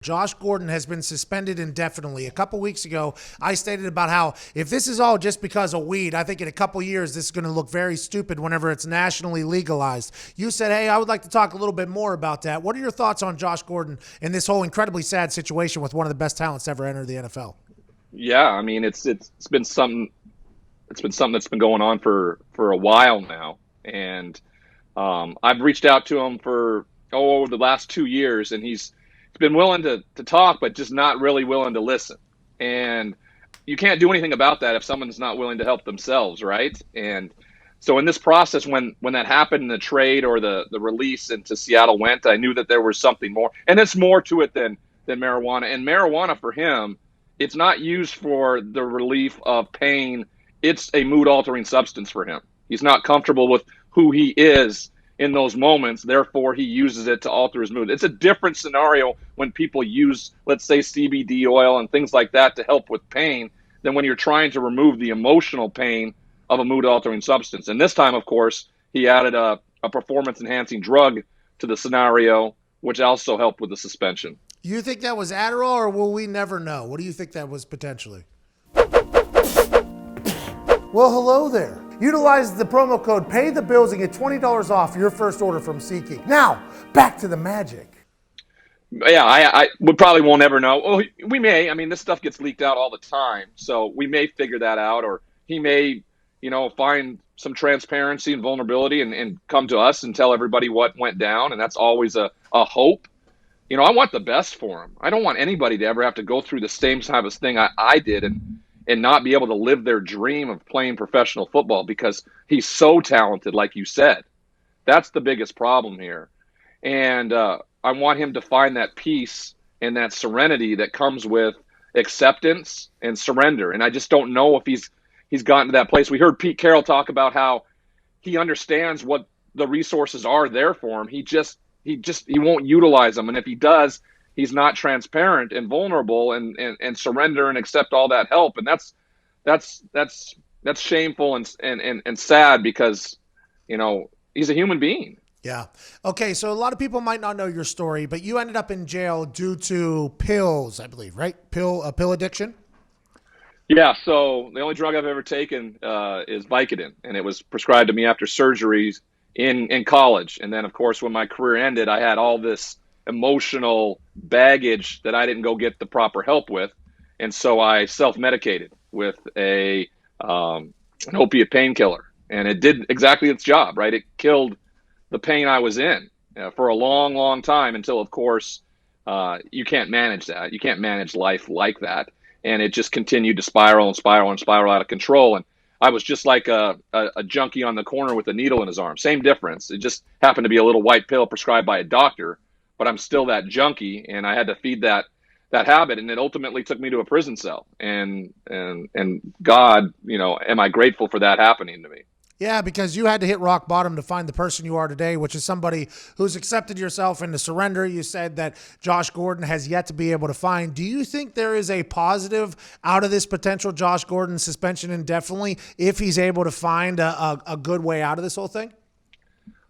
Josh Gordon has been suspended indefinitely. A couple weeks ago, I stated about how if this is all just because of weed, I think in a couple years this is going to look very stupid whenever it's nationally legalized. You said, hey, I would like to talk a little bit more about that. What are your thoughts on Josh Gordon and this whole incredibly sad situation with one of the best talents to ever enter the NFL? Yeah, I mean it's been something that's been going on for a while now, and I've reached out to him for over the last 2 years, and he's been willing to talk, but just not really willing to listen. And you can't do anything about that if someone's not willing to help themselves, right? And so in this process, when that happened, the trade or the release into Seattle went, I knew that there was something more, and there's more to it than marijuana. And marijuana for him, it's not used for the relief of pain. It's a mood altering substance for him. He's not comfortable with who he is in those moments. Therefore, he uses it to alter his mood. It's a different scenario when people use, let's say, CBD oil and things like that to help with pain than when you're trying to remove the emotional pain of a mood altering substance. And this time, of course, he added a performance enhancing drug to the scenario, which also helped with the suspension. You think that was Adderall, or will we never know? What do you think that was potentially? Well, hello there. Utilize the promo code Pay the Bills and get $20 off your first order from SeatGeek. Now, back to the magic. Yeah, I we probably won't ever know. Well, we may. I mean, this stuff gets leaked out all the time, so we may figure that out, or he may, find some transparency and vulnerability and come to us and tell everybody what went down, and that's always a hope. I want the best for him. I don't want anybody to ever have to go through the same type of thing I did and not be able to live their dream of playing professional football because he's so talented, like you said. That's the biggest problem here. And I want him to find that peace and that serenity that comes with acceptance and surrender. And I just don't know if he's gotten to that place. We heard Pete Carroll talk about how he understands what the resources are there for him. He won't utilize them. And if he does, he's not transparent and vulnerable and surrender and accept all that help. And that's shameful and sad because, he's a human being. Yeah. Okay, so a lot of people might not know your story, but you ended up in jail due to pills, I believe, right? Pill addiction? Yeah, so the only drug I've ever taken is Vicodin, and it was prescribed to me after surgeries in college. And then, of course, when my career ended, I had all this emotional baggage that I didn't go get the proper help with. And so I self-medicated with an opiate painkiller. And it did exactly its job, right? It killed the pain I was in for a long, long time until, of course, you can't manage that. You can't manage life like that. And it just continued to spiral and spiral and spiral out of control. And I was just like a junkie on the corner with a needle in his arm. Same difference. It just happened to be a little white pill prescribed by a doctor, but I'm still that junkie, and I had to feed that habit, and it ultimately took me to a prison cell. And God, am I grateful for that happening to me? Yeah, because you had to hit rock bottom to find the person you are today, which is somebody who's accepted yourself into surrender. You said that Josh Gordon has yet to be able to find. Do you think there is a positive out of this potential Josh Gordon suspension indefinitely if he's able to find a good way out of this whole thing?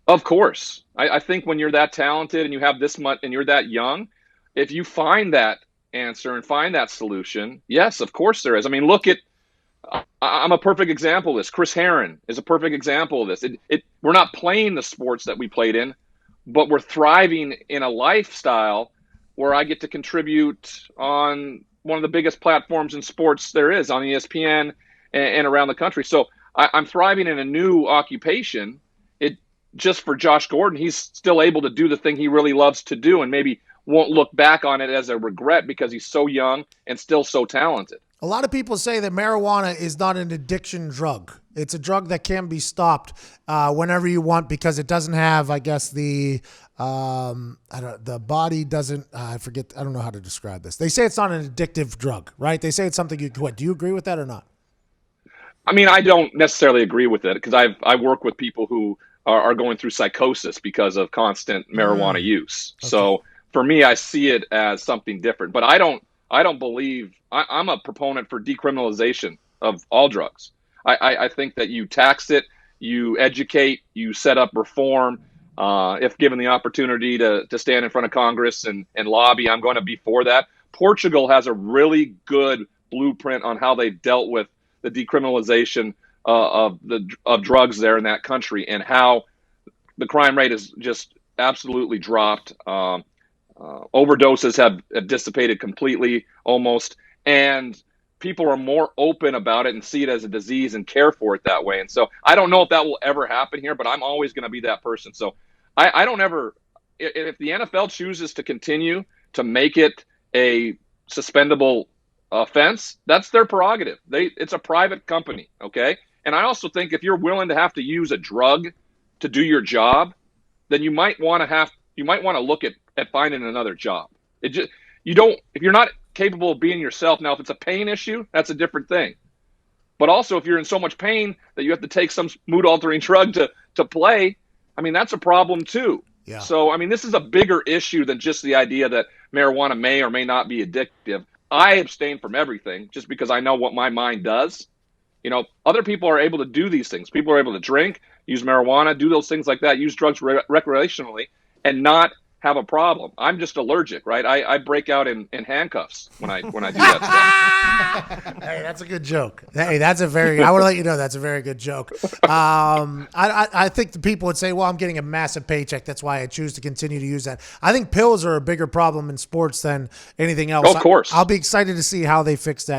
Of course. I think when you're that talented and you have this much and you're that young, if you find that answer and find that solution, yes, of course there is. I mean, look at I'm a perfect example of this. Chris Herron is a perfect example of this. We're not playing the sports that we played in, but we're thriving in a lifestyle where I get to contribute on one of the biggest platforms in sports there is on ESPN and around the country. So I'm thriving in a new occupation. It just for Josh Gordon, he's still able to do the thing he really loves to do and maybe won't look back on it as a regret because he's so young and still so talented. A lot of people say that marijuana is not an addiction drug. It's a drug that can be stopped whenever you want because it doesn't have, I guess, the body doesn't, I forget, I don't know how to describe this. They say it's not an addictive drug, right? They say it's something you quit. Do you agree with that or not? I mean, I don't necessarily agree with it because I work with people who are going through psychosis because of constant marijuana use. Okay. So for me, I see it as something different, but I don't believe I'm a proponent for decriminalization of all drugs. I think that you tax it, you educate, you set up reform, If given the opportunity to stand in front of Congress and lobby, I'm going to be for that. Portugal has a really good blueprint on how they dealt with the decriminalization of drugs there in that country, and how the crime rate is just absolutely dropped. Overdoses have dissipated completely almost, and people are more open about it and see it as a disease and care for it that way. And so I don't know if that will ever happen here, but I'm always going to be that person. So I don't ever, if the NFL chooses to continue to make it a suspendable offense, that's their prerogative. It's a private company, okay? And I also think if you're willing to have to use a drug to do your job, then you might want to look at finding another job. If you're not capable of being yourself. Now, if it's a pain issue, that's a different thing. But also, if you're in so much pain that you have to take some mood-altering drug to play, I mean, that's a problem too. Yeah. So, I mean, this is a bigger issue than just the idea that marijuana may or may not be addictive. I abstain from everything just because I know what my mind does. You know, other people are able to do these things. People are able to drink, use marijuana, do those things like that, use drugs recreationally, and not have a problem. I'm just allergic, right? I break out in handcuffs when I do that stuff. Hey, that's a good joke. Hey, I want to let you know that's a very good joke. I think the people would say, well, I'm getting a massive paycheck. That's why I choose to continue to use that. I think pills are a bigger problem in sports than anything else. Of course. I'll be excited to see how they fix that.